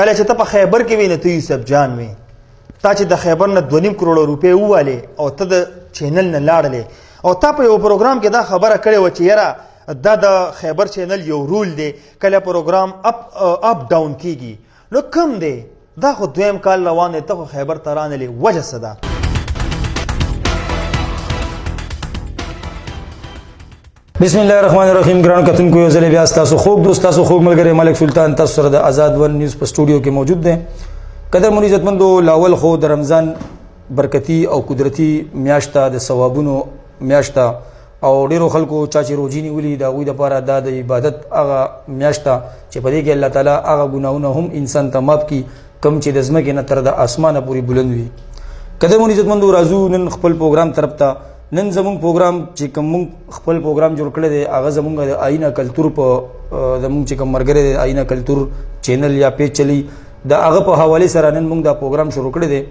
کله چې ته په خیبر کې وې نو ته یوسف جان وې، تا چې د خیبر نه 2.5 کروڑ روپۍ ووالې او ته د چینل نه لاړلې او تا په یو پروګرام کې دا خبره کړې وه چې یاره دا د خیبر چینل یو رول دی، کله پروګرام اپ ډاون کیږي، نو کم دی؟ دا خو 2م کال روان دی، ته خو خیبر ته رانلې، وجه څه ده؟ بسم الله الرحمن الرحیم. ګران کتونکو یو ځل بیا ستاسو خوږ دوست، تاسو خوږ ملګری ملک سلطان تاسو سره د آزاد ون نیوز په سټوډیو کې موجود دی. قدرمنو عزتمندو، لاول خو د رمضان برکتی او قدرتی میاشت د ثوابونو میاشت او ډیرو خلکو چا چې روزي نیولي د هغوی دپاره دا د عبادت هغه میاشت چې په دې کې الله تعالی هغه ګناهونه هم انسان ته معاف کړي کوم چې د ځمکې نه تر د اسمانه پورې بلند وي. قدرمنو عزتمندو، راځو نن خپل پروګرام طرف ته. نن زمونږ پروګرام چې کوم خپل پروګرام جوړ کړی دی هغه زمونږ د آینه کلتور په زمونږ چې کوم ملګری دی آینه کلتور چینل یا پیج چلی د هغه په حوالې سره نن موږ دا پروګرام شروع کړی دی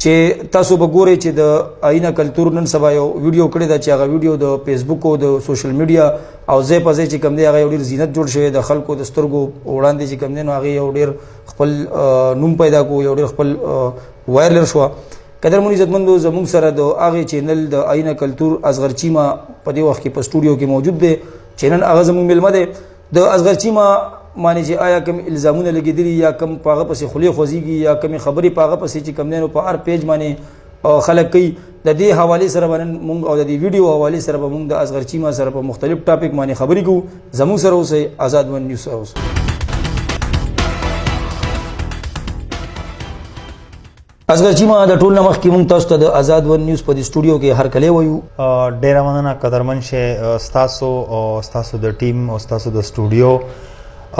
چې تاسو به ګورئ چې د آینه کلتور نن سبا یو ویډیو کړی ده چې هغه ویډیو د فیسبوک او د سوشل میډیا او ځای په ځای چې کوم دی هغه یو ډېر زینت جوړ شوی د خلکو د سترګو وړاندې چې کوم دی نو هغې یو ډېر خپل نوم پیدا کړو، یو ډېر خپل وایرل شوه. قدرمنو عزتمندو، زموږ سره د هغې چینل د آینه کلتور اصغر چیمه په دې وخت کې په سټوډیو کې موجود دی چې نن هغه زموږ میلمه دی. د اصغر چیمه باندې چې آیا کوم الزامونه لګېدلي یا کوم په هغه پسې خولې خوځېږي یا کومې خبرې په هغه پسې چې کوم دی نو په هر پیج باندې خلک کوي، د دې حوالې سره به نن مونږ او د دې ویډیو حوالې سره به مونږ د اصغر چیمه سره په مختلف ټاپک باندې خبرې کوو. زموږ سره اوسئ، آزاد ون نیوز سره اوسئ. اصغر چیمه، د ټول نه مخکې مونږ تاسو ته د آزاد ون نیوز په دې سټوډیو کې هرکلی وایو. ډېره مننه قدرمن شی ستاسو او ستاسو د ټیم او ستاسو د سټوډیو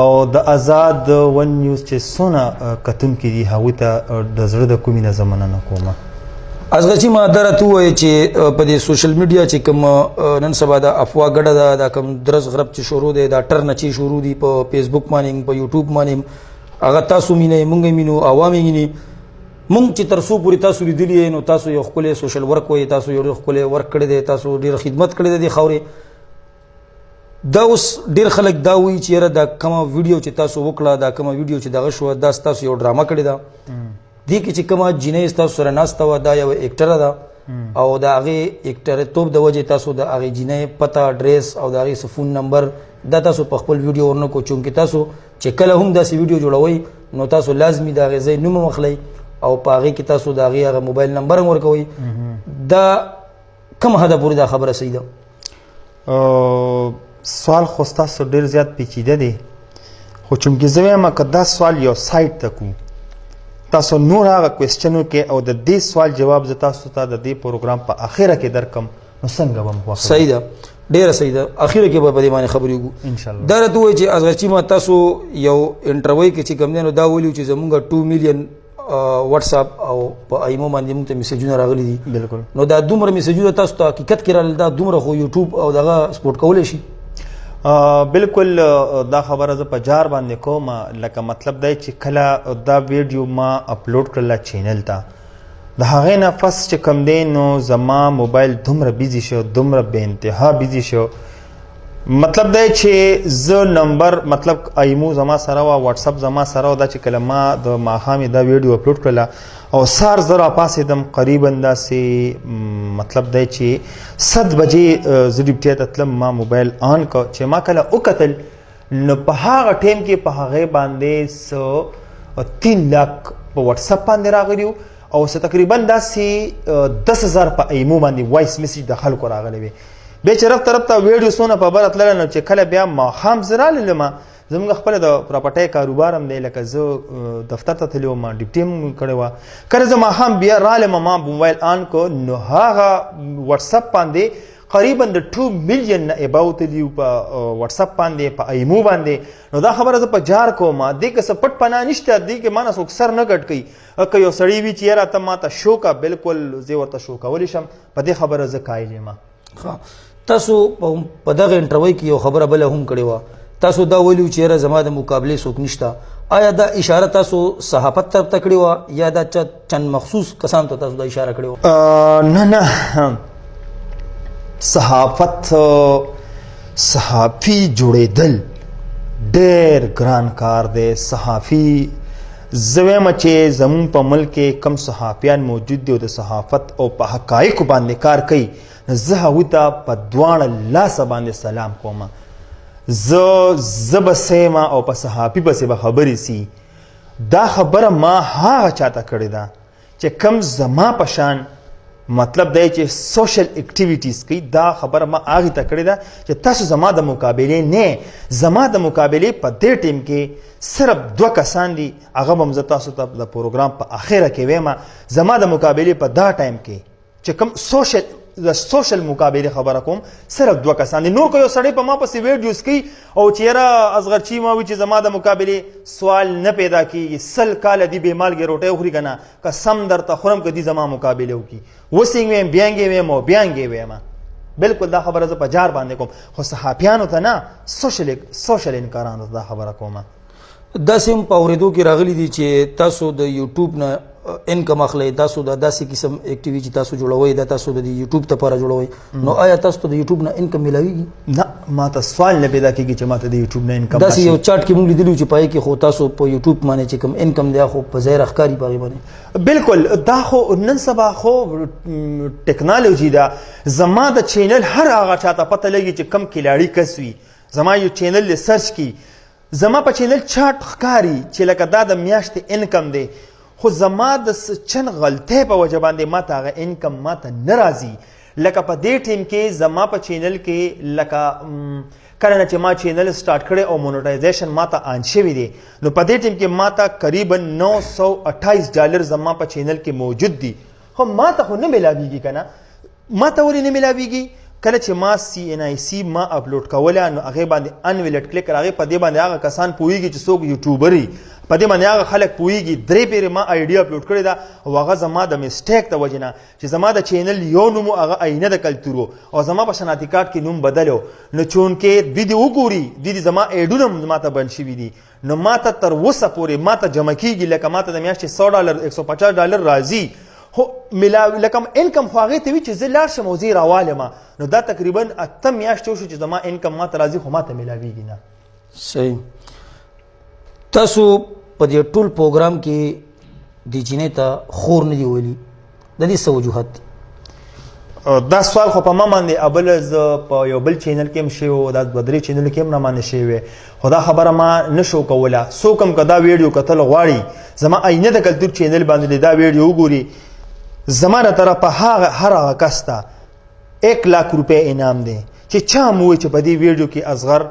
او د آزاد ون نیوز چې څونه کتونکي دي هغوی ته د زړه د کومې نه زه مننه کوم. اصغر چیمه، دا راته ووایه چې په دې سوشل میډیا چې کوم نن سبا د افوا ګډه ده، دا کوم درز غرب چې شروع دی، دا ټرنچې شروع دي په فیسبوک باندې په یوټیوب باندې، هغه تاسو مینئ موږ یې مینو عوام یې میني. مونږ چې تر څو پورې تاسو لیدلي نو تاسو یو ښکلی سوشل ورک وایي، تاسو یو ډېر ښکلی ورک کړی دی، تاسو ډېر خدمت کړی دی دې خاورې. دا اوس ډېر خلک دا وایي چې یاره دا کومه ویډیو چې تاسو وکړه، دا کومه ویډیو چې دغه شوه، دا ستاسو یو ډرامه کړې ده. دې کې چې کومه جینۍ ستاسو سره ناسته وه دا یوه ایکټره ده او د هغې ایکټرتوب د وجې تاسو د هغې جینۍ پته، اډرس او د هغې څه فون نمبر دا تاسو په خپل ویډیو ورنه کو، چونکې تاسو چې کله هم داسې ویډیو جوړوئ نو تاسو لازمي د هغې ځای نوم هم اخلئ او په هغې کې تاسو د هغې هغه موبایل نمبر هم ورکوئ. دا کوم حده پورې دا خبره صحیح ده؟ سوال خو ستاسو ډېر زیات پیچیده دی، خو چونکې زه وایم که دا سوال یو سایډ ته کړو، تاسو نور هغه کوېسچن وکړئ او د دې سوال جواب زه تاسو ته د دې پروګرام په اخره کې درکړم نو څنګه به م خوښوي؟ صحیح ده، ډېره صحیح ده. اخره کې به په دې باندې خبرې وکړو انشاءالله. دا راته ووایي چې اصغر چیمه، تاسو یو انټرویو کې چې کوم دی نو دا ویلي چې زمونږ 2 میلیون واتساپ او په ایمو باندې موږ ته میسیجونه راغلي دي. بالکل. نو دا دومره میسیجونه تاسو ته حقیقت کې راغلي، دا دومره خو یوټیوب او دغه سپورټ کولی شي؟ بالکل دا خبره زه په جار باندې کوم. لکه مطلب دی چې کله دا ویډیو ما اپلوډ کړله چینل ته، د هغې نه پس چې کوم دی نو زما موبایل دومره بیزي شو، دومره بې انتها بیزي شو. مطلب دی چې زه نمبر مطلب ایمو زما سره وه، واټساپ زما سره وه. دا چې کله ما د ماښامې دا ویډیو اپلوډ کړله او سهار زه راپاڅېدم قریبا داسې مطلب دی چې 7 بجې زه ډیوټۍ ته تلم، ما موبایل آن کړ چې ما کله وکتل نو په هغه ټایم کې په هغې باندې 3 لاک په واټساپ باندې راغلي وو او تقریبا داسې 10,000 په ایمو باندې وایس میسیج د خلکو راغلی وي. بیا چې رفته رفته ویډیو څونه په بره تلله نو چې کله بیا ماښام زه راللم، زموږ خپله د پراپرټۍ کاروبار هم دی، لکه زه دفتر ته تللی وم، ډیوټي هم کړې وه. کله زه ماښام بیا رالم، ما موبایل آن کړ نو هغه واټساپ باندې قریبا د 2 میلیون نه اباو تلي په واټساپ باندې، په ایمو باندې. نو دا خبره زه په جار کوم، دې کې څه پټ پناه نشته، دې کې ما نه څوک سر نه ګډ کوي. که یو سړی وي چې یاره ته ما ته شو که، بالکل زه ورته شو کولی شم، په دې خبره زه قایل یم. تاسو په دغه انټرویو کې یو خبره بله هم کړې وه، تاسو دا ویلي چې یاره زما د مقابلې څوک نشته. آیا دا اشاره تاسو صحافت طرف ته کړې وه یا دا چند مخصوص کسانو ته تاسو دا اشاره کړې وه؟ نه نه، صحافي جوړېدل ډېر ګران کار دی. صحافي زه وایم چې زمون په ملک کې کم صحافیان موجود دي او د صحافت او په حقایقو باندې کار کوي، زه هغوی ته په دواړه لاسه باندې سلام کوم. زه به سیم او په صحافي پسې به خبرې سي. دا خبره ما هغه چاته کړې ده چې کم زما په شان مطلب دی چې سوشل اکټیویټیز کوي. دا خبره ما هغې ته کړې ده چې تاسو زما د مقابلې نه، زما د مقابلې په دې ټیم کې صرف 2 کسان دي، هغه به زه تاسو ته د پروګرام په اخره کې وایم. زما د مقابلې په دا ټایم کې چې کوم سوشل مقابله خبره کوم صرف 2 کسان دي. نور کو یو سړی په ما پسې ویډیوز کوي او چیرې اصغرچی ما وی چې زما د مقابله سوال نه پیدا کیږي. 100 کال دی به مالګه روټه خوري کنه قسم درته خورم کدي زما مقابله وکي وسنګ ویم بیانګې ویم او بیانګې ویم. بالکل دا خبره زه په جار باندې کوم، خو صحافیانو ته نه، سوشل انکارانو ته دا خبره کوم. دا سیم په اورېدو کې راغلی دي چې تاسو د یوټیوب نه انکم اخلئ، تاسو د داسې قسم اکټیویټي چې تاسو جوړوئ دا تاسو د یوټیوب لپاره جوړوئ، نو آیا تاسو ته د یوټیوب نه انکم ملاویږي؟ نه، ما ته سوال نه پیدا کیږي چې ما ته د یوټیوب نه انکم داسې یو چارټ کې موږ لیدلو چې پای کې خو تاسو په یوټیوب باندې چې کوم انکم دی خو په ظاهر ښکاري په هغې باندې. بالکل دا خو نن سبا خو ټیکنالوژي ده. زما د چینل هر هغه چاته پته لګي چې کم کلاړي کس وي، زما یو چینل سرچ کی، زما په چینل چارټ ښکاري چې لکه دا د میاشتې انکم دی، خو زما د چن غلطۍ په وجه باندې ما ته هغه انکم ما ته نه راځي. لکه په دې ټیم کې زما په چینل کې لکه کله نه چې ما چینل سٹارټ کړی او مونیټایزیشن ما ته آن شوی دی، نو په دې ټیم کې ما ته قریبا $928 زما په چینل کې موجود دي. خو ما ته خو نه ملاویږي کنه، ما ته ولې نه ملاویږي؟ کله چې ما CNIC ما اپلوډ کوله نو هغه باندې انویلټ کلیک راغی، په دې باندې هغه کسان پوهیږي چې څوک یوټیوبري، په دې باندې هغه خلک پوهیږي. 3 پیره ما آیډیا اپلوډ کړی دا او هغه زما د میسټیک د وجه نه چې زما د چینل یو نوم هغه آینه د کلتورو او زما په شناختی کارت کې نوم بدلو، نو چونکې دوی دې وګوري دوی زما ایډونه ما ته بند شوي دي، نو ما ته تر اوسه پورې ما ته جمع کیږي لکه ما ته د میاشتې $100 $150 راځي. خو ملاوي لکه انکم خو هغې ته وي چې زه لاړ شم او زه یې راوالم، نو دا تقریبا 8 میاشتې وشو چې زما انکم ما ته راځي خو ما ته ملاویږي نه. صحیح. تاسو په دې ټول پروګرام کې د جینۍ ته خور نه دی ویلي، د دې څه وجوهات دي؟ دا سوال خو په ما باندې اول زه په یو بل چینل کې هم شوی و، دا 2-3 چینل کې هم نه باندې شوی، خو دا خبره ما نشو کوله. څوک هم که دا ویډیو کتل غواړي زما آینه د کلتور چینل باندې دا ویډیو وګوري، زما د طرفه هر هغه کس ته 1 लाख روپۍ انعام دی چې چا مو وایي چې په دې ویډیو کې اصغر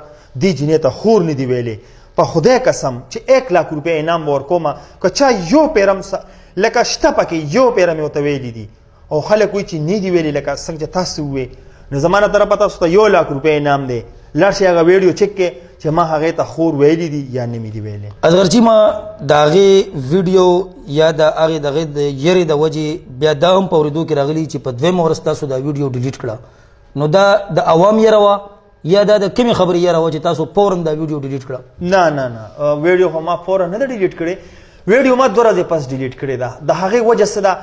دې جینۍ ته خور نه دی ویلی، په خدای قسم چې 1 लाख روپۍ انعام به ورکوم که چا یو پیرم لکه شته پکې یو پیره مې ورته ویلي دي او خلک وایي چې نه دي ویلي لکه څنګه چې تاسو ووایئ، نو زما نه طرفه تاسو ته 1 लाख روپۍ انعام دی. لاړ شئ هغه ویډیو چک کړئ چې ما هغې ته خور ویلي دي یا نه مې دي ویلي. اصغرجي ما د هغې ویډیو یا د هغې د هغې د یرې د وجې بیا دا هم په اورېدو کې راغلي چې په 2 ورځ تاسو دا ویډیو ډیلیټ کړه، نو دا د عوام یره وه یا دا د کومې خبرې یره وه چې تاسو فوراً دا ویډیو ډیلیټ کړه؟ نه نه نه، ویډیو خو ما فوراً نه ده ډیلیټ کړې، ویډیو ما 2 ورځې پس ډیلیټ کړې ده. د هغې وجه څه ده؟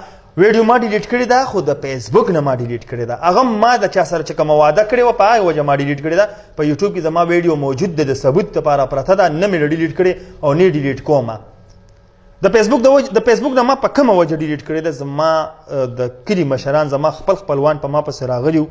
ویډیو ما ډیلیټ کړې ده خو د فیسبوک نه ما ډیلیټ کړې ده، هغه ما د چا سره چې کومه وعده کړې وه په هغې وجه ما ډیلیټ کړې ده. په یوټیوب کې زما ویډیو موجود ده، د ثبوت لپاره پرته ده، نه مې ډیلیټ کړې او نه ډیلیټ کوم. د فیسبوک نه ما په کومه وجه ډیلیټ کړې ده؟ زما د کلي مشران زما خپلوان په ما پسې راغلي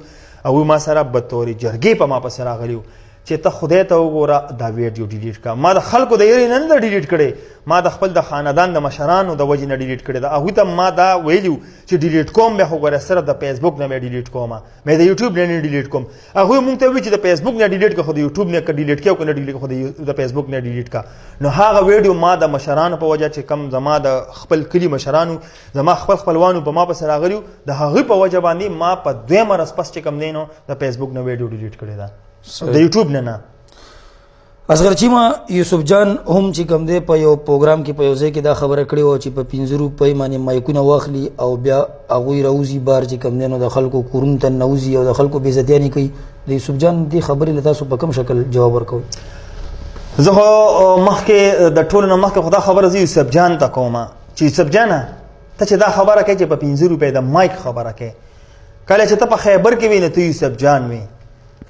او ما سره به طورې جرګې په ما پسې راغلي چې ته خدای ته وګوره دا ویډیو ډیلیټ کړه. ما د خلکو د یرې نه ده ډیلیټ کړې، ما د خپل د خاندان د مشرانو د وجې نه ډیلیټ کړې ده. هغوی ته ما دا ویلي چې ډیلیټ کوم، بیا خو ګوره صرف د فیسبوک نه مې ډیلیټ کوم، مې د یوټیوب نه ډیلیټ کوم. هغوی مونږ ته وایي چې د فیسبوک نه ډیلیټ کړه خو د یوټیوب نه که ډیلیټ کړې او که نه ډیلیټ کړه خو د فیسبوک نه ډیلیټ کړه. نو هغه ویډیو ما د مشرانو په وجه چې کم زما د خپل کلي مشرانو زما خپلوانو په ما پسې راغلي د هغوی په وجه باندې ما په 2 ورځ پس چې کم دی نو د فیسبوک نه ویډیو ډیلیټ کړې ده، د یوټیوب نه. اصغرچی ما یوسف جان هم چې کوم دی په یو پروګرام کې په یو ځای کې دا خبره کړې وه چې په 5 روپۍ باندې مایکونه واخلي او بیا هغوی راوځي بار چې کوم دی نو د خلکو کورونو ته ننوځي او د خلکو بېعزتیانې کوي. د یوسف جان دې خبرې له تاسو په کوم شکل جواب ورکوئ؟ زه خو مخکې د ټولو نه مخکې خو دا خبره زه یوسف جان ته کوم چې یوسف جانه ته چې دا خبره کوې چې په 5 روپۍ د مایک خبره کوې، کله چې ته په خیبر کې وې نو ته یوسف جان وې،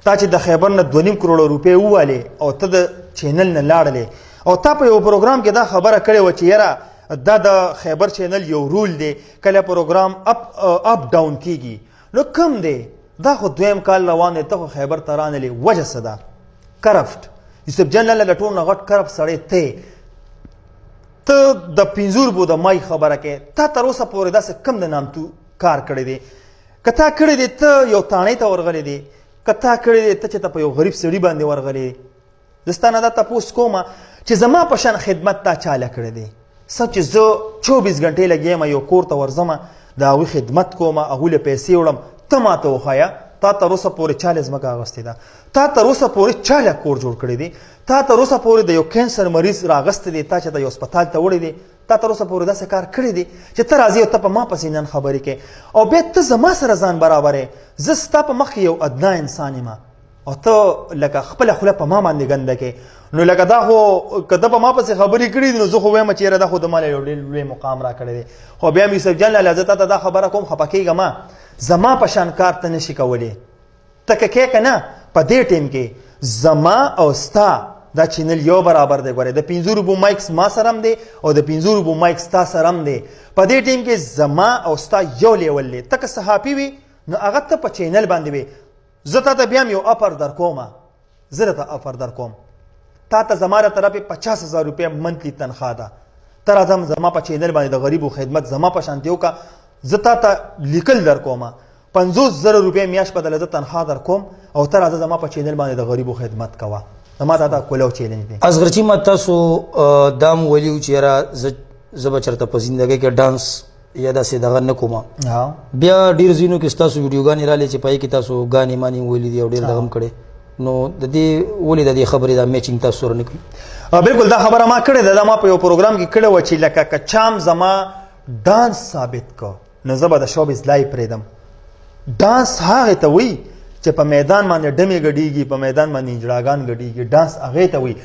تا چې د خیبر نه 2.5 کروڑ روپۍ ووالې او ته د چینل نه لاړلې او تا په یو پروګرام کې دا خبره کړې وه چې یاره دا د خیبر چینل یو رول دی کله پروګرام اپ ډاون کیږي نو کم دی دا خو دویم کال روان دی ته خو خیبر ته رانلې وجه څه ده کرفټ یوسف جان لاله له ټول نه غټ کرفټ سړی ته د 5 روپو د مای خبره کې تا تر اوسه پورې داسې کم د نامتو کار کړی دی که تا کړی دی ته یو تاڼۍ ته ورغلی دی که تا کړی دی ته چې ته په یو غریب سړي باندې ورغلی زه ستا نه دا تپوس کوم چې زما په شان خدمت تا چاله کړی دی څه چې زه 24 غنټې لګیم یو کور ته ورځم د هغوی خدمت کوم هغوی له پیسې وړم ته ماته وښایه تا تر اوسه پورې چا له ځمکه اغوستې ده تا تر اوسه پورې چا له کور جوړ کړی دی تا تر اوسه پورې د یو کینسر مریض راغستی دی تا چې د یو هسپتال ته وړی دی تا تر اوسه پورې داسې کار کړی دی چې ته راځې او ته په ما پسې نن خبرې کوې او بیا ته زما سره ځان برابرې زه ستا په مخ کې یو ادنا انسان یم او ته لکه خپله خوله په ما باندې ګنده کې نو لکه دا خو که ته په ما پسې خبرې کړي دي نو زه خو وایم چې یاره دا خو د ما له یو ډېر لوی مقام را کړی دی خو بیا مې یوسف جان لاله زه تا ته دا خبره کوم خفه کېږم زما په شان کار ته نشي کولی ته که کې که نه په دې ټیم کې زما او ستا دا چینل یو برابر دی ګورې د 5 روپو مایکس ما سره هم دی او د 5 روپو مایکس تا سره هم دی په دې ټیم کې زما او ستا یو لیول دی ته که صحافي وي نو هغه ته په چینل باندې وي زه تا ته بیا هم یو افر در کوم زه درته افر در کوم تا ته زما له طرفې 50,000 روپۍ منتلي تنخوا ده ته راځم زما په چینل باندې د غریبو خدمت زما په شانتې وکړه زه تا ته لیکل در کوم 50,000 روپۍ میاشت بدله زه تنخوا در کوم او ته راځه زما په چینل باندې د غریبو خدمت کوه زما دا کولو چیلنج دی اصغرچی ما تاسو دام ویلیو چې یاره زه به چېرته په زندګۍ کې ډانس یا داسې دغه نه کوم بیا ډېر ځینو کې ستاسو ویډیوګانې رالې چې پای کې تاسو ګانې مانې ویلي دي او ډېر دغه هم کړی نو د دې ولې د دې خبرې دا میچینګ تاسو سره نه کوي بالکل دا خبره ما کړې ده دا ما په یو پروګرام کې کړې وه چې لکه که چام زما ډانس ثابت کو نو زه به د شوبز لایو پرېږدم ډانس هغې ته وایي چې په میدان باندې ډمې ګډېږي په میدان باندې انجړاګان ګډېږي ډانس هغې ته وایي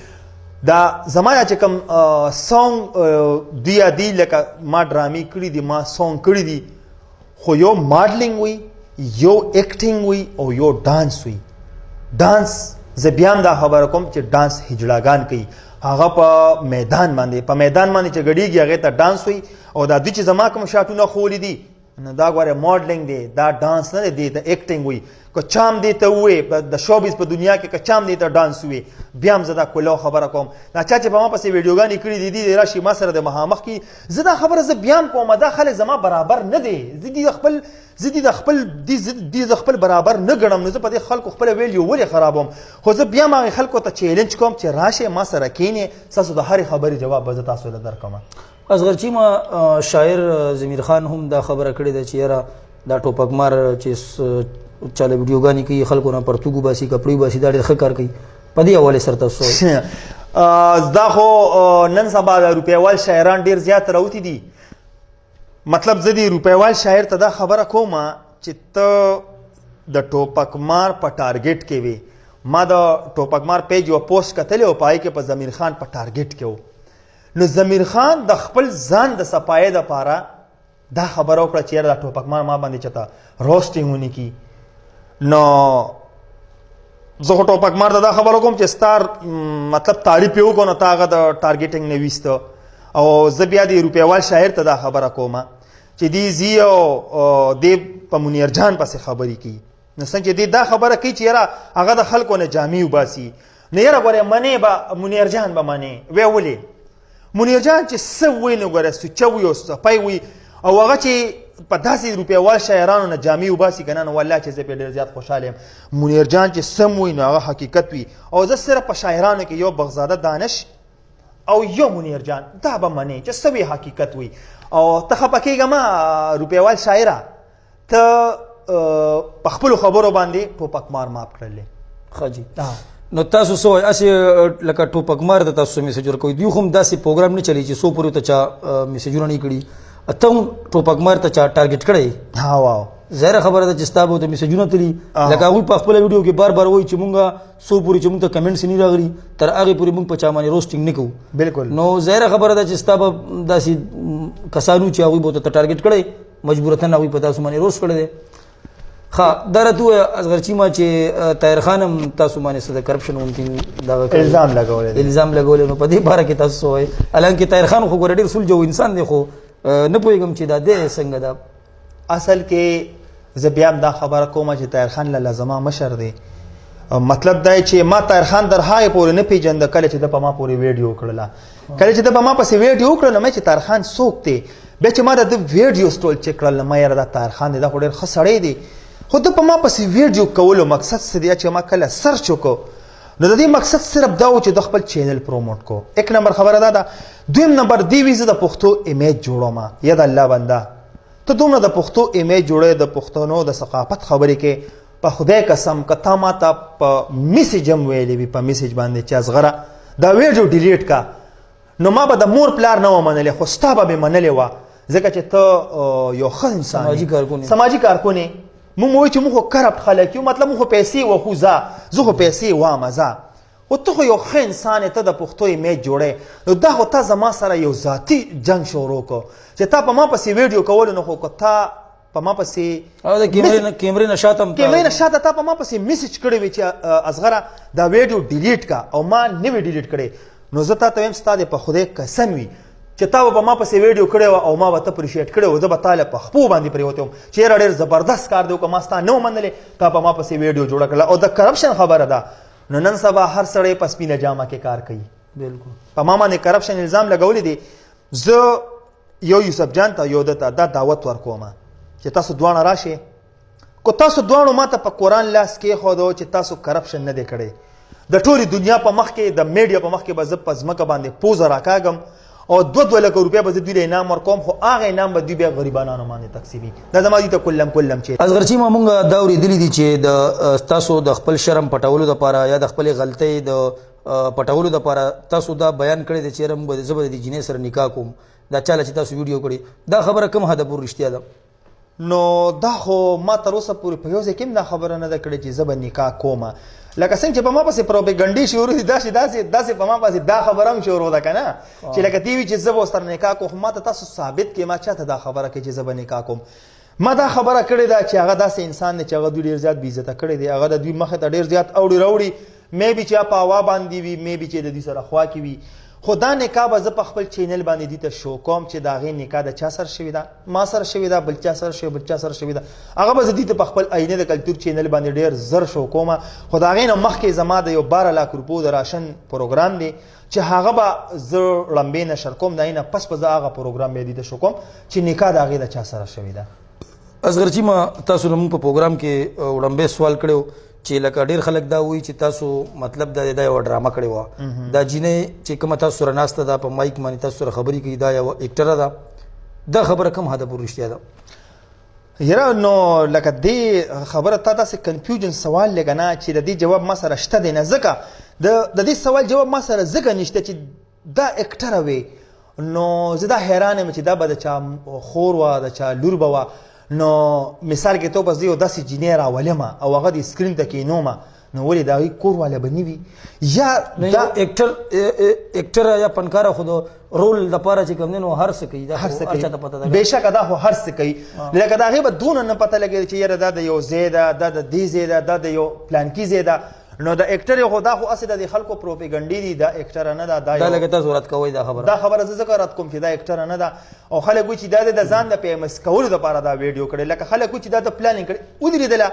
دا زما یا چې کوم سونګ دوی یادي لکه ما ډرامې کړي دي ما سونګ کړي دي خو یو ماډلینګ وي یو ایکټینګ وي او یو ډانس وي ډانس زه بیا هم دا خبره کوم چې ډانس هجړاګان کوي هغه په میدان باندې چې ګډېږي هغې ته ډانس وي او دا دوی چې زما کوم شاټونه خولی دي نو دا ګوره ماډلینګ دی دا ډانس نه دی د ایکټینګ وي که چام دی ته ووایې د شوبیز په دنیا کې که چام دی ته ډانس ووایې بیا هم زه دا کلو خبره کوم دا چا چې په ما پسې ویډیوګانې کړي دي دي راشي ما سره د مخامخ کې زه دا خبره زه بیا هم کوم دا خلک زما برابر نه دی زه د خپل برابر نه ګڼم نو زه په دې خلکو خپله ویډیو ولې خرابوم خو زه بیا هم هغې خلکو ته چیلنج کوم چې راشئ ما سره کښېنئ ستاسو د هرې خبرې جواب به زه تاسو له درکوم اصغرچی ما شاعر ضمیر خان هم دا خبره کړې ده چې یاره دا ټوپک مار چې چاله ویډیوګانې کوي خلکو نه پرتوګ وباسي کپړې وباسي دا ډېر ښه کار کوي په دې حوالې سره تاسو دا خو نن سبا د روپیوال شاعران ډېر زیات راوتي دي مطلب زه د روپیوال شاعر ته دا خبره کوم چې ته د ټوپک مار په ټارګېټ کې وې ما د ټوپک مار پیج یو پوسټ کتلی او په هغې کې په ضمیر خان په ټارګېټ کې و نو ضمیر خان د خپل ځان د صفایۍ دپاره دا خبره وکړه چې یاره دا ټوپک مار ما باندې چېرته روسټینګ ونه کړي نو زه خو ټوپک مار ته دا خبره کوم چې ستا مطلب تعریف یې وکړو نو تا هغه د ټارګېټینګ نه ویسته او زه بیا د روپیوال شاعر ته دا خبره کوم چې دی ځي او دی په منیر جان پسې خبرې کوي نو څنګه چې دی دا خبره کوي چې یاره هغه د خلکو نه جامې وباسي نو یاره ګورې منې به منیر جان به منې وی ولې منیر جان چې څه وایي نو ګوره سوچه وي او سپی وي او هغه چې په داسې روپیوال شاعرانو نه جامې وباسي که نه نو والله چې زه پرې ډېر زیات خوشحاله یم منیر جان چې سم وي نو هغه حقیقت وي او زه صرف په شاعرانو کې یو بغزاده دانش او یو منیر جان دا به منې چې څه وي حقیقت وي او ته خفه کېږه ما روپیوال شاعره ته په خپلو خبرو باندې ټوپک مار ماف کړلې ښه جي نو تاسو څه وایي هسې لکه ټوپک مار ته تاسو میسیج ورکوئ دوی خو هم داسې پروګرام نه چلی چې څو پورې ته چا میسیجونه نه کړي ته هم ټوپک مار ته چا ټارګېټ کړی ها واو ظاهره خبره ده چې ستا به ورته میسیجونه تلي لکه هغوی په خپله ویډیو کې بار بار وایي چې مونږ څو پورې چې مونږ ته کمنټس نه راغلي تر هغې پورې مونږ په چا باندې روسټینګ نه کوو بالکل نو ظاهره خبره ده چې ستا به داسې کسانو چې هغوی به ورته ټارګېټ کړی مجبورتن هغوی په تاسو باندې روسټ کړی دی ها درته اصغرچی ما چې طاهر خان هم تاسو باندې څه د کرپشن ونتین دا الزام لګولې نو په دې باره کې تاسو وایي حالانکه طاهر خان خو ګور ډیر سولجو انسان دی خو نه پوهېږم چې دا دی څنګه دا اصل کې زه بیا دا خبره کوم چې طاهر خان له زما مشر دی مطلب دا چې ما طاهر خان در هغه پورې نه پیژند کله چې د په ما پورې ویډیو کړله کله چې د په ما پسې ویډیو کړل مې چې طاهر خان څوک دی بیا چې ما د ویډیو سټول چک کړل ما یاره دا طاهر خان دی دا خو ډېر ښه سړی دی خو د په ما پسې ویډیو کولو مقصد څه دی چې ما کله سرچ وکړو نو د دې مقصد صرف دا و چې د خپل چینل پروموټ کو ایک نمبر خبره دا ده دویم نمبر دی وی زه د پښتو امیج جوړوم یا د الله بنده ته دومره د پښتو امیج جوړې د پښتنو د ثقافت خبرې کې په خدای قسم که تا ما ته په میسیج هم ویلې وي په میسیج باندې چې اصغره دا ویډیو ډیلیټ کا نو ما به د مور پلار نه و منلې خو ستا به مې منلې وه ځکه چې ته یو ښه انسان سماجي کارکون یې مونږ وایو چې موږ خو کرپټ خلک یو مطلب موږ خو پیسې وخو زه خو پیسې وامه خو ته خو یو ښه انسان یې ته د پښتو امیج جوړی نو دا خو تا زما سره یو ذاتي جنګ شروع کړو چې تا په ما پسې ویډیو کولو نو خو که تا په ما پسې کیمرې نه شاته تا په ما پسې میسیج کړی وي چې اصغره دا ویډیو ډیلیټ کا او ما نه وی ډیلیټ کړی نو زه تا ته وایم ستا د په خدای قسم وي چې تا به په ما پسې ویډیو کړی وه او ما به ته اپریشیټ کړی و زه به تا له په خپو باندې پرېوتی وم چې یاره ډېر زبردست کار دی که ما ستا نه و منلې تا په ما پسې ویډیو جوړه کړله او د کرپشن خبره ده نو نن سبا هر سړی په سپینه جامه کې کار کوي بالکل په ما باندې کرپشن الزام لګولی دی زه یو یوسف جان ته یو ده ته دا دعوت ورکوم چې تاسو دواړه راشئ که تاسو دواړو ما ته په قرآن لاس کېښودو چې تاسو کرپشن نه دی کړی د ټولې دنیا په مخ کې د میډیا په مخ کې به زه په ځمکه باندې پوزه راکاږم او 2 لکه روپیا به زه دوی له انعام ورکوم خو هغه انعام به دوی بیا غریبانانو باندې تقسیمي دا زما دوی ته کلم چې اصغرچی ما مونږ دا اورېدلي دي چې د تاسو د خپل شرم پټولو دپاره یا د خپلې غلطۍ د پټولو دپاره تاسو دا بیان کړی دی چې یاره زه به د دې جینۍ سره نکاح کوم دا چاله چې تاسو ویډیو کړی دا خبره کوم حده پورې رښتیا ده نو دا خو ما تر اوسه پورې په یو ځای کې هم دا خبره نه ده کړې چې زه به نکاح کومه لکه څنګه چې په ما پسې پروپیګنډې شروع دي داسې په ما پسې دا خبره هم شروع ده که نه چې لکه دې وي چې زه به ورسره نکاح کوم خو ما ته تاسو ثابت کړئ ما چاته دا خبره کوي چې زه به نکاح کوم ما دا خبره کړې ده چې هغه داسې انسان دی چې هغه دوی ډېر زیات بېعزته کړی دی هغه د دوی مخې ته ډېر زیات اوړي راوړي مې بي چې په هوا باندې وي مې بي چې د دوی سره خوا کې وي خو دا نکاح به زه په خپل چینل باندې دوی ته شو کوم چې د هغې نکاح د چا سره شوې ده ما سره شوې ده بل چا سره شوې بل چا سره شوې ده هغه به زه دوی ته په خپل آینه د کلتور چینل باندې ډېر زر شو کومه خو د هغې نه مخکې زما د یو 12 لاک روپو د راشن پروګرام دی چې هغه به زه ړمبې نشر کوم د هغې نه پس به زه هغه پروګرام بیا دوی ته شو کوم چې نکاح د هغې د چا سره شوې ده اصغرچی ما تاسو نه مونږ په پروګرام کې وړاندې سوال کړی چې لکه ډېر خلک دا وایي چې تاسو مطلب دا یوه ډرامه کړې وه دا جینۍ چې کومه تاسو سره ناسته ده په مایک باندې تاسو سره خبرې کوي دا یوه ایکټره ده دا خبره کوم حده پورې رښتیا ده یاره نو لکه دې خبره تا داسې کنفیوژن سوال لږه نه چې د دې جواب ما سره شته دی نه ځکه د دې سوال جواب ما سره ځکه نشته چې دا ایکټره وي نو زه دا حیران یم چې دا به د چا خور وه د چا لور به وه نو مثال کې تو بس یو داسې جینۍ راولمه او هغه د سکرین ته کښېنومه نو ولې د هغې کور والا به نه وي یا دا ایکټر یا فنکاره خو د رول دپاره چې کوم دی نو هر څه کوي دا هر چاته پته ده بېشکه دا خو هر څه کوي لکه د هغې به دونه نه پته لګېده چې یاره دا د یو ځای ده دا د دې ځای ده دا د یو پلانکي ځای ده نو د ایکټر خو دا خو اصل د خلکو پروپیګنډې دي دا ایکټر نه ده دا لکه تاسو رد کوئ دا خبره زه ځکه رد کوم چې دا ایکټر نه ده او خلک وایي چې دا د ځان د فیمس کولو دپاره دا ویډیو کړی لکه خلک وایي چې دا د پلانینګ کړی ودرېدله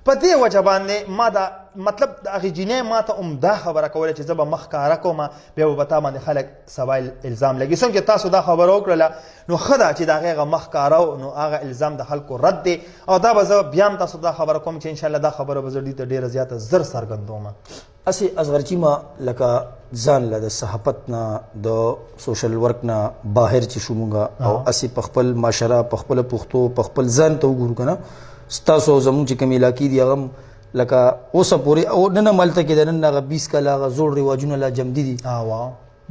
په دې وجه باندې ما دا مطلب د هغې جینۍ ما ته دا خبره کوله چې زه به مخ کاره کوم بیا به په تا باندې خلک سوال الزام لګي څنګه چې تاسو دا خبره وکړله نو ښه ده چې د هغې هغه مخ کاره نو هغه الزام د خلکو رد دی او دا به زه بیا هم تاسو دا خبره کوم چې انشاءالله دا خبره به زه دوی ته ډېره زیاته زر څرګندوم اسې اصغرچی ما لکه ځان له د صحافت نه د سوشل ورک نه بهر چې شو مونږ او اسې په خپل معاشره په خپله پښتو په خپل ځان ته وګورو که نه ستاسو او زمونږ چې کوم علاقې دي هغه هم لکه اوسه پورې او نن هم هلته کې د نن هغه 20 کاله هغه زوړ رواجونه لا جمدي دي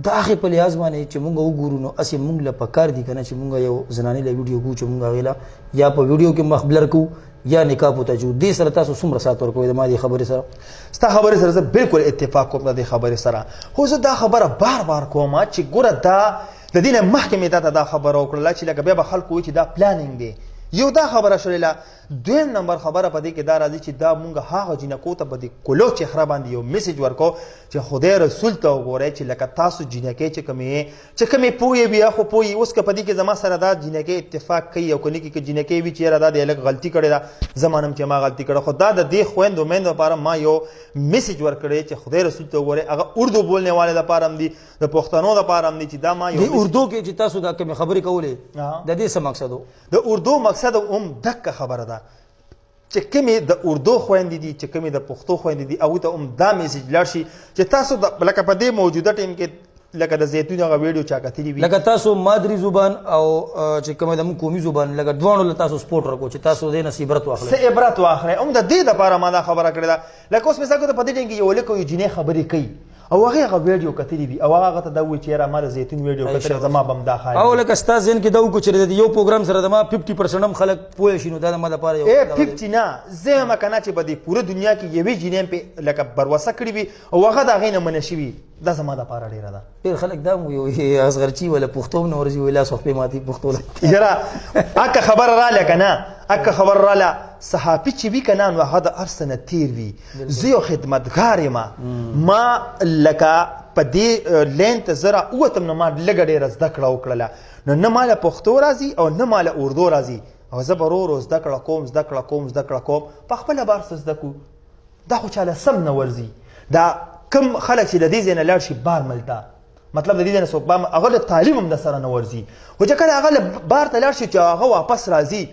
د هغې په لحاظ باندې چې مونږ وګورو نو اسې مونږ له پکار دي که نه چې مونږ یو زنانې له ویډیو کوو چې مونږ هغې له یا په ویډیو کې مخ بلر کوو یا نکاح پوته جو دې سره تاسو څومره سات ورکوئ د ما دې خبرې سره ستا خبرې سره زه بالکل اتفاق کوم د دې خبرې سره خو زه دا خبره بار بار کوم چې ګوره دا د دې نه مخکې مې تا ته دا خبره وکړله چې لکه بیا به خلکو وایي چې دا پلانینګ دی یو دا خبره شولې. دویم نمبر خبره په دې کې دا راځي چې دا مونږ هغه جنکو ته په دې کلو چهره باندې یو میسج ورکو چې خدای رسول ته وګورئ چې لکه تاسو جنکې چې کمې پوهې بیا خو پوهې. اوس که په دې کې زما سره دا جنکې اتفاق کوي او کني کې جنکې وي چې یاره دا د هلک غلطي کړې ده، زه منم چې ما غلطي کړه، خو دا د دې خویندو میندو لپاره ما یو میسج ورکړی چې خدای رسول ته وګورئ. هغه اردو بولنے والے لپاره هم دي، د پښتنو لپاره هم دي چې دا ما یو اردو کې چې تاسو دا کومې خبرې کولې د دې څه مقصد و؟ د اردو مقصد هم دغه خبره ده چې کومې د اردو خویندې دي چې کومې د پښتو خویندې دي هغوی ته هم دا میسج لاړ شي چې تاسو لکه په دې موجوده ټیم کې لکه د زیتون هغه ویډیو چا کتلی وي، لکه تاسو مادری زبان او چې کومه د موږ قومي زبان لکه دواړو له تاسو سپورټ ورکو چې تاسو دې نه عبرت واخلئ. څه عبرت واخلئ. هم د دې دپاره ما دا خبره کړې ده. لکه اوس مثال په دې ټیم کې یو هلک او یو جینۍ خبرې کوي او هغه ویډیو کتلی وي او هغه ته دا وایي چې یاره ما د زیتون ویډیو کتلی زما به هم دا ښایي. او لکه ستا ذهن کې دا وکړو چې د یو پروګرام سره زما 50% هم خلک پوه شي نو دا زما دپاره یو 50 نه زه یم که نه چې به دې پوره دنیا کې یوې جینۍ پې لکه بروسه کړې وي او هغه د هغې نه منع شوي، دا زما دپاره ډېره ده. ډېر خلک دا هم وایي اصغرچي ولا پښتو هم نه ورځي وایي لاس خپې ماتي پښتو یاره اکه خبره راله که نه اکه خبره راله صحافي چې وي که نه نو هغه د هر څه نه تېر وي. زه یو خدمتګار یم، ما لکه په دې لین ته زه راووتم نو ما لږه ډېره زده کړه وکړله، نو نه ما له پښتو راځي او نه ما له اردو راځي او زه به ورو ورو زده کړه کوم په خپله بار څه زده کړو. دا خو چاله سم نه ورځي. دا کم خلک چې د دې ځای نه لاړ شي بارمل ته، مطلب د دې ځای نه څوک هغه له تعلیم هم د سره نه ورځي، خو چې کله هغه له بار ته لاړ شي چې هغه واپس راځي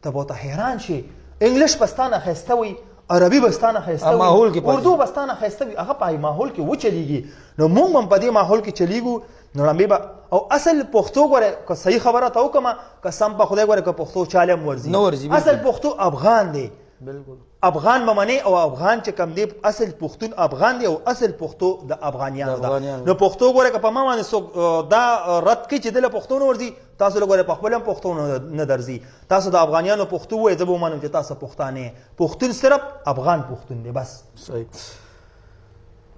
ته به ورته حیران شي. انګلیش به ستا نه ښایسته وي، عربي به ستا نه ښایسته وي، اردو به ستا نه ښایسته وي، هغه په ماحول کې وچلیږي. نو موږ هم په دې ماحول کې چلیږو نو ړمبې به او اصل پښتو ګوره که صحیح خبره ته وکړمه قسم په خدای ګوره که پښتو چاله هم ورځي اصل پښتو افغان دی، بالکل افغان به منې او افغان چې کم دی اصل پښتون افغان دی او اصل پښتو د افغانیانو ده. نو پښتو ګوره که په ما باندې څوک دا رد کوي چې دله پښتو نه ورځي، تاسو له ګوره په خپله هم پښتو نه درځي. تاسو د افغانیانو پښتو ووایئ زه به ومنم چې تاسو پښتانه یې. پښتون صرف افغان پښتون دی بس. صحیح.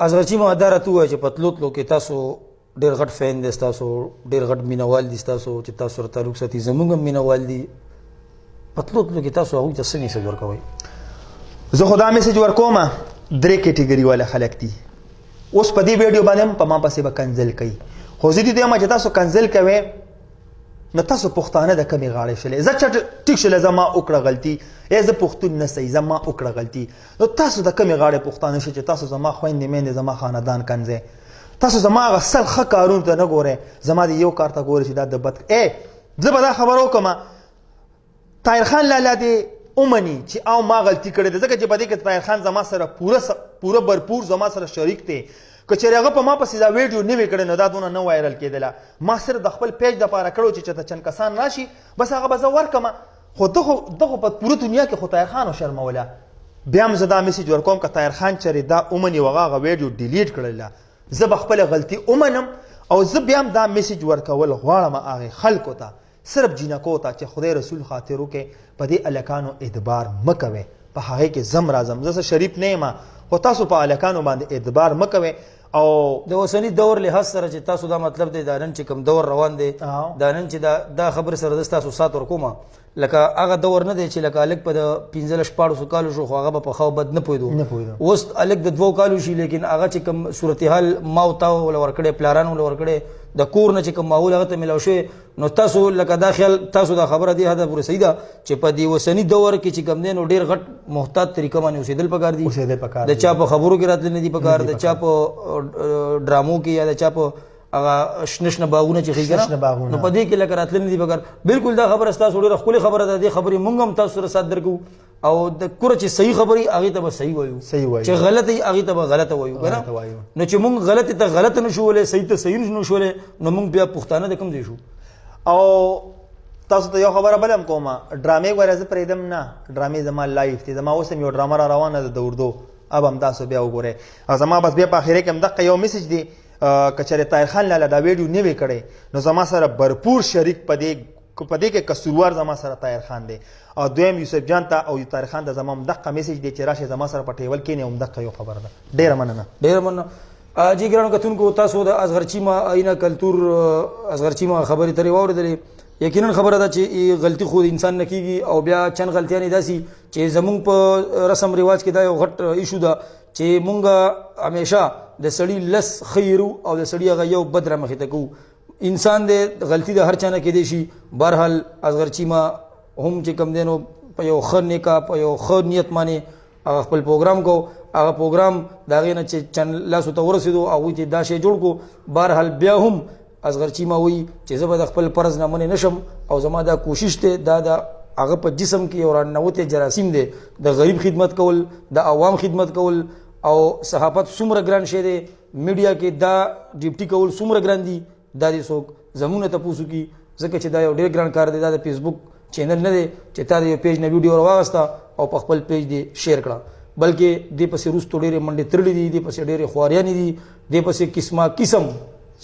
اصغرچي ما دا راته ووایه چې په تلو تلو کې تاسو ډېر غټ فین دی، ستاسو ډېر غټ مینهوال دي ستاسو چې تاسو سره تعلق ساتي، زموږ هم مینهوال دي. په تلو تلو کې تاسو هغوی ته څه میسج ورکوئ؟ زه خو دا میسج ورکوم 3 کیټګري والا خلک دي. اوس په دې ویډیو باندې هم په ما پسې به کنځل کوي، خو زه دې وایم چې تاسو کنځل کوئ نو تاسو پښتانه د کمې غاړې شلې. زه ټیک شله زما وکړه غلطي، زه پښتون نه صحیح زما وکړه غلطي، نو تاسو د کمې غاړې پښتانه شئ چې تاسو زما خویندې میندې زما خاندان کنځئ. تاسو زما هغه سل ښه کارونو ته نه ګورئ، زما د یو کار ته ګورئ چې دا د بد زه به دا خبره وکړم طاهر خان لالا دې ومني چې او ما غلطي کړې ده، ځکه چې په دې کې طاهر خان زما سره پوره بھرپور زما سره شریک دی. که چېرې هغه په ما پسې دا ویډیو نه وي کړی نو دا دونه نه وایرل کېدله. ما صرف د خپل پیج دپاره کړی چې چېرته چند کسان راشي بس هغه به زه ورکړم، خو دغه په پوره دنیا کې خو طاهر خان وشرموله. بیا هم زه دا میسج ورکوم که طاهر خان چېرې دا ومني او هغه ویډیو ډیلیټ کړله زه به خپله غلطي ومنم او زه بیا هم دا میسج ورکول غواړم هغې خلکو ته، صرف جینکو ته چې خدای رسول خاطر وکړئ په دې هلکانو اعتبار مه کوئ. په هغې کې زم راځم، زه شریف نه یم خو تاسو په هلکانو باندې اعتبار مه کوئ. او د اوسني دور لحاظ سره چې تاسو دا مطلب دی دا نن چې کوم دور روان دی دا نن چې دا خبرې سره زه ستاسو سات ورکوم لکه هغه دور نه دی چې لکه هلک په د 15-14 کالو شو خو هغه به په ښه او بد نه پوهېدو. اوس هلک د 2 کالو شي لیکن هغه چې کوم صورتحال ما او تا وله ورکړی پلارانو وله ورکړی د کور نه چې کوم ماحول هغه ته میلاو شوی نو تاسو لکه دا خیال تاسو دا خبره دې حده پورې صحیح ده چې په دې اوسني دور کې چې کوم دی نو ډېر غټ محتاط طریقه باندې اوسېدل پکار دي. د چا په خبرو کې راتلل نه دي پکار، د چا په ډرامو کې یا د چا په هغه شنه شنه باغونه چې ښیي نو په دې کې لکه راتلل نه دي پکار. بالکل دا خبره ستاسو ډېره ښکلې خبره ده، دې خبرې موږ هم تاسو سره سات درکوو او د کوره چې صحیح خبرې هغې ته به صحیح وایو، چې غلطه وي هغې ته به غلطه وایو که نه. نو چې موږ غلطې ته غلطه نه شو ویلی صحیح ته صحیح نه شو ویلی نو موږ بیا پښتانه د کوم ځای شو. او تاسو ته یو خبره بل هم کومه ډرامې ګوره زه پرېږدم نه، ډرامې زما لایف دی، زما اوس هم یو ډرامه را روانه ده د اردو، اب هم تاسو بیا وګورئ. او زما بس بیا په اخرې کې هم دقه یو میسج دی که چېرې طاهر خان لاله دا ویډیو نه وي کړی نو زما سره بھرپور شریک په دې کې قصوروار زما سره طاهر خان دی. او دویم یوسف جان ته او طاهر خان ته زما هم دقه میسج دی چې راشئ زما سره په ټیبل کښېنئ هم دقه یو خبره ده. ډېره مننه. جی ګرانو کتونکو تاسو د اصغر چیما آینه کلتور اصغر چیما خبرې ترې واورېدلې. یقینا خبره ده چې غلطي خو د انسان نه کیږي او بیا چند غلطیانې داسي چې زمونږ په رسم رواج کې دا یو غټ ایشو ده چې مونږ همیشه د سړي لس خیرو او د سړي هغه یو بد رامخې ته کوو. انسان د غلطي د هر چا نه کېدی شي. بهرحال اصغر چیما هم چې کم دی نو په یو ښه نیکه په یو ښه نیت باندې هغه خپل پروګرام کو. هغه پروګرام د هغې نه چې چند لاسو ته ورسېدو هغوی ته دا شی جوړ کو. بهرحال بیا هم اصغر چیما وایي چې زه به د خپل فرض نه منې نشم او زما دا کوشش دی دا د هغه په جسم کې یو راننوتی جراثیم دی د غریب خدمت کول د عوام خدمت کول او صحافت څومره ګران شی دی میډیا کې دا ډیوټي کول څومره ګران دي دا دې څوک زموږ نه تپوس وکړي ځکه چې دا یو ډېر ګران کار دی. دا د فیسبوک چینل نه دی چې تا د یو پیج نه ویډیو راواغسته او په خپل پیج دې شیر کړه بلکې دې پسې وروستو ډېرې منډې تړلې دي دې پسې ډېرې خواریانې دي دې پسې قسمه قسم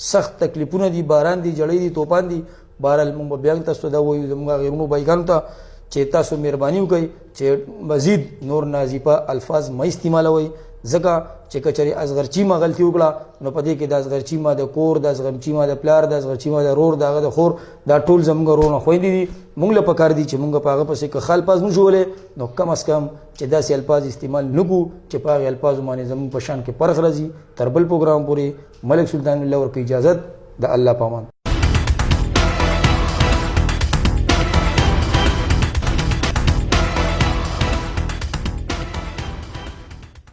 سخت تکلیفونه دي باران دي جړۍ دي توپان دي. بهرحال موږ به بیا تاسو ته دا وایو زموږ غیرونو بایګانو ته چې تاسو مهرباني وکړئ چې مزید نور نازیپه الفاظ مه استعمالوئ ځکه چې کچرې اصغر چیما غلطي وکړه نو په دې کې د اصغر چیما د کور د اصغر چیما د پلار د اصغر چیما د رور د هغه د خور دا ټول زموږ ورونه خویندې دي. موږ له پکار دي چې موږ په هغه پسې که ښه الفاظ نشو ویلی نو کم از کم چې داسې الفاظ استعمال نه کړو چې په هغې الفاظو باندې زموږ په شان کې فرق راځي. تر بل پروګرام پورې ملک سلطان الله ورکړي اجازت د الله په امان.